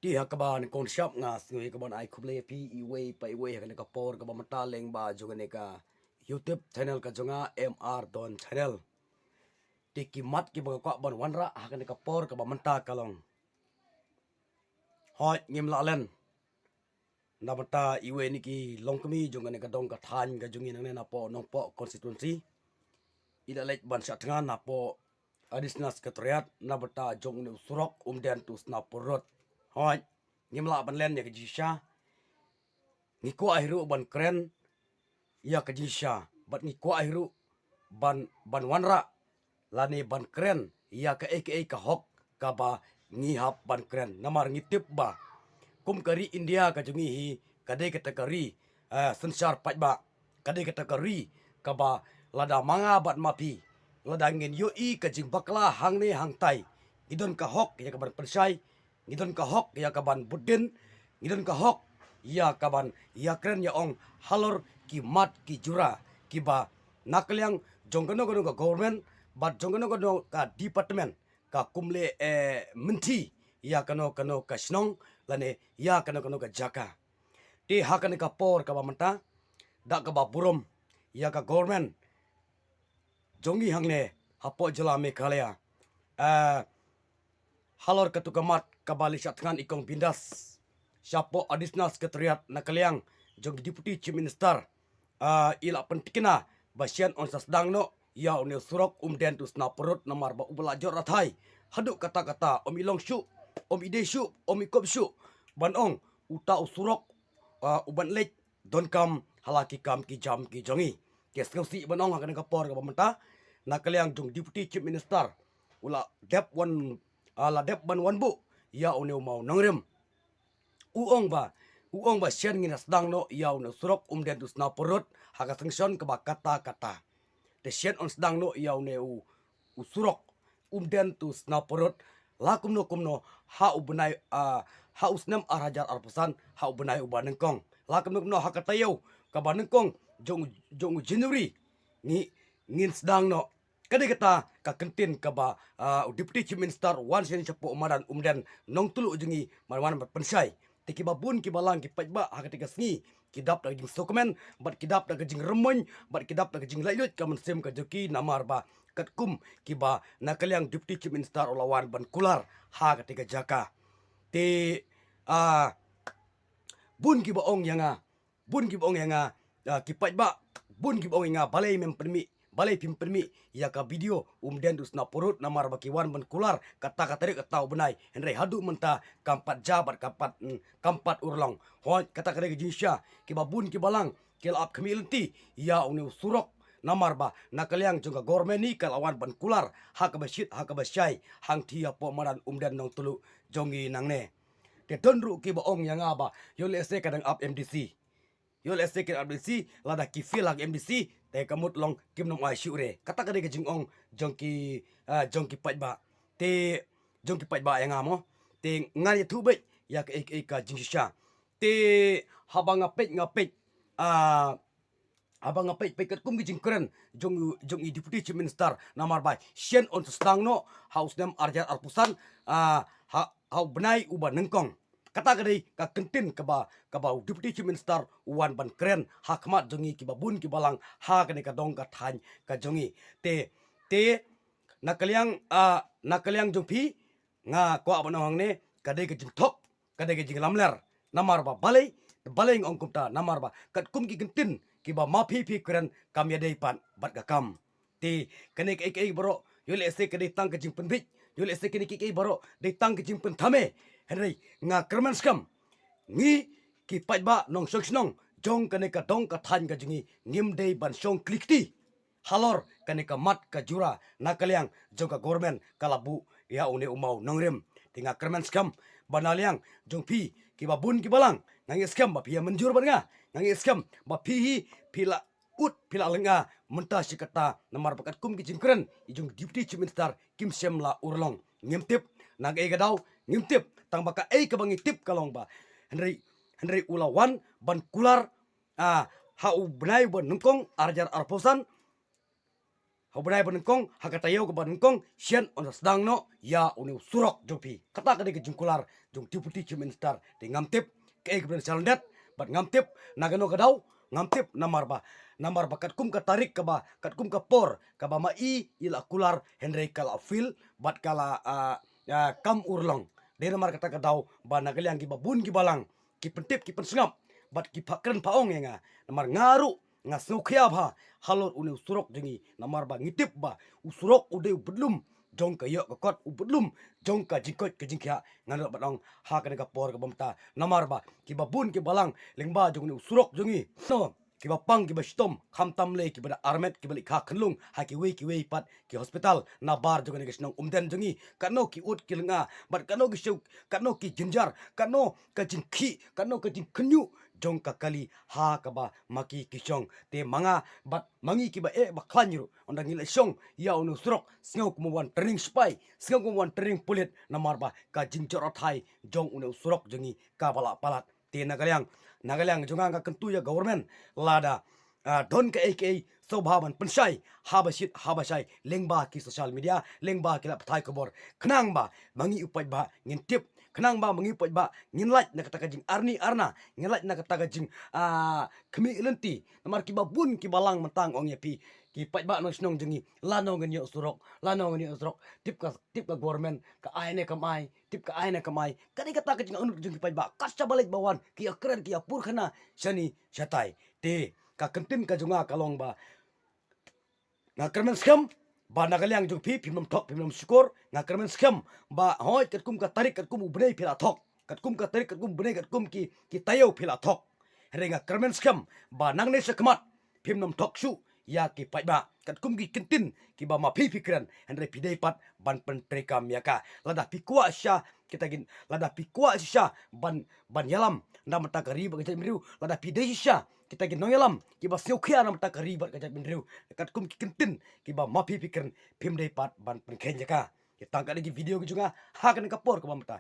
Di hakaban kon siap ngas ngui kaban ai kuble pi iwe pa iwe hakan ka por ka mata leng ba junga ne ka YouTube channel ka junga MR Don channel. Di kimat ki ba ka ban wanra hakan ka por ka mata kalong. Hot ngim la len. Na mata iwe ni ki long kami junga ne ka dong ka than ka jungi nang ne na po nong po constituency. Ida lek ban sa tengah na po additional secretariat na bata jong ne surok den tu snapurot. Hoi, ngimla ban len ya ke jisha. Ngiko ahiru ban keren ya ke jisha. Bat ngiko ahiru ban wanra lani ban keren ya ke ka hok ka ba ngihap ban keren. Namar ngitip ba. Kum kari India ka jungi hi kadai kategori sensar pat ba. Kadai kategori ka ba lada manga bat mapi. Lada ngin yo i ka jing bakla hang ne hang tai. Idon ka hok ya ka ban persai. Ngidon ka hok ya kaban budin, ngidon ka hok ya kaban ya keren ya ong halor ki mat ki jura ki ba nakliang jongkono kono ka government bat jongkono kono ka department ka kumle menti ya kano ka snong lane ya kano ka jaka. Ti hakan ka por ka ba menta dak ka ba burom ya ka government jongi hangne hapo jela Meghalaya. Halor ketukamat kabali syatkan ikong bindas. Siapo additional sekretariat nakaliang jong deputy chief minister. Ila pentikina basian on sasdang no ya unil surok den tu snaperut namar ba ubelajo rathai. Haduk kata-kata om ilong syu, om ide syu, om ikop syu. Banong uta usurok uban lek don kam halaki kam ki jam ki jongi. Keskausi banong akan kapor ka pamenta nakaliang jong deputy chief minister. Ula dep one ala dep ban wan bu ya uneu mau nangrem uong ba sian nginas dang no ya uneu surok den tu sna porot haka sengson ke ba kata de sian on sedang no ya uneu usurok den tu sna porot la kumno ha ubnai ha usnem arajar arpusan ha ubnai ubanengkong la kumno haka tayo ka banengkong jong January ngin sedang no kadai kata ka kentin ka ba deputy chief minister wan sen chapo umaran umden nong tulu jungi marwan pensai tiki babun ki balang ki pajba ha ketika sngi kidap da jing dokumen bat kidap da jing remoy bat kidap da jing layut ka mensem ka joki namar ba katkum ki ba nakaliang deputy chief minister olawan ban kular ha ketika jaka te bun ki baong yanga ki pajba bun ki baong yanga balai mempermi balai pimpermi ya ka video den dus na purut namar bakiwan ban kular kata-kata rik tau benai henry hadu menta kampat jabat kampat urlong hoi kata-kata ke jinsya ki babun ki balang kel ap kemilenti ya uni surok namar ba nakaliang jongga gormeni kalawan ban kular hak basit hak basyai hang tia po maran den nong tulu jongi nangne te donru ki baong yang aba yole se kadang up MDC yole se kadang MDC lada ki feel hak MDC te kamut long kim nong ai syure kata kade ke jingong jongki pajba te jongki pajba yang amo te ngani thu be ya ke ka jingsha te habang ngapet abang ngapet pe kat kum jing keren jong deputy chief minister namar bai sien on stang no house dem arjar arpusan ha benai uban nengkong kata kadai ka kentin ka ba deputy chief minister wan ban keren hakmat jongi ki babun ki balang ha kane ka dong ka than ka jongi te nakaliang jongpi nga ko abanong ne kadai ka jing thok kadai ka jing lamler namar ba balai ong kumta namar ba kat kum ki kentin ki ba mapi keren kam ya dei pan bat ka kam te kane ka bro yole se kadai tang ka jing penbit yole se kane ki bro dei tang ka jing pen thame henry nga kerman skam ngi ki pajba nong songnong jong kane ka dong ka than ka jingi ngim dei ban song klikti halor kane ka mat ka jura nakaliang jong ka government kalabu ya une umau nongrem tinga kerman skam banaliang jong pi ki babun ki balang ngangi skam ba pia menjur ban nga ngangi skam ba pi pila pila lenga menta sikata namar bakat kum ki jingkren ijung deputy chief minister kim semla urlong ngimtip nag gadau ngimtip tang baka ka bangi tip kalong ba Henry ulawan ban kular ha benai ban nungkong arjar arposan Hobrai banengkong hakatayo ke banengkong sian on sedang no ya uni surok jopi kata kade ke jungkular jung deputy chief minister de ngamtip ke ke salandet bat ngamtip nagano kadau ngamtip namar ba katkum ka tarik ka ba katkum ka por ka ba mai ila kular henry kala fil bat kala kam urlong de namar kata kadau ba nagaliang ki babun ki balang ki pentip ki pensengap bat ki pakren paong nga namar ngaru nga sukya ba halor uni usurok jengi namar ba ngitip ba usurok ude bedlum jong ka yok kot ubedlum jong ka jingkot ke jingkya ngano badong ha ka ka por ka bomta namar ba ki babun ki balang lengba jong uni usurok jengi no ki bapang ki bastom khamtam le ki bada armet ki balik kha khnlung ha ki wei pat ki hospital na bar jong ni gisnong umden jengi kano ki ut ki lenga bat kano ki shuk kano ki jinjar kano ka jingki kano ka jing khnyu jong ka kali ha ka ba maki kisong te manga bat mangi ki ba ba khlanyu ondang ngila song ya unu surok sngau kumwan training spy sngau kumwan training pulit namar ba ka jingjor thai jong unu surok jengi ka bala palat te nagalyang jonga ka kentu ya government lada don ka aka sobhaban pensai habashai lengba ki social media lengba ki la pathai kobor khnang ba mangi upai ba ngintip khnang ba mangi upai ba nginlait na kata jing arna nginlait na kata jing khmi lenti namar ki babun ki balang mentang ong yapi ki pai ba no snong jengi lano ngen yo surok tip ka government ka aine kamai tip ka aine kamai kadi kata ka jing unuk jengi pai ba kasca balik bawan ki akren ki apur khana shani shatai te ka kentin ka junga kalong ba nga kermen scam ba nagalyang jung pimnom thok pimnom syukur nga kermen scam ba hoi katkum ka tarik katkum ubnei pila thok katkum ka tarik katkum ubnei katkum ki tayo pila thok here nga kermen scam ba nangne sakmat pimnom thok su ya ki pai ba katkum ki kentin ki ba ma pikran henre pidei pat ban pen prekam ya ka lada pikwa sya kita gin lada pikwa sya ban yalam na mata kari ba kajai mriu lada pidei sya kita gin nongelam ki ba syukya na mata kari ba kajai mriu katkum ki kentin ki ba ma pikran pimdei pat ban pen kenja ka kita angkat lagi video ke juga ha kan kapor ke mata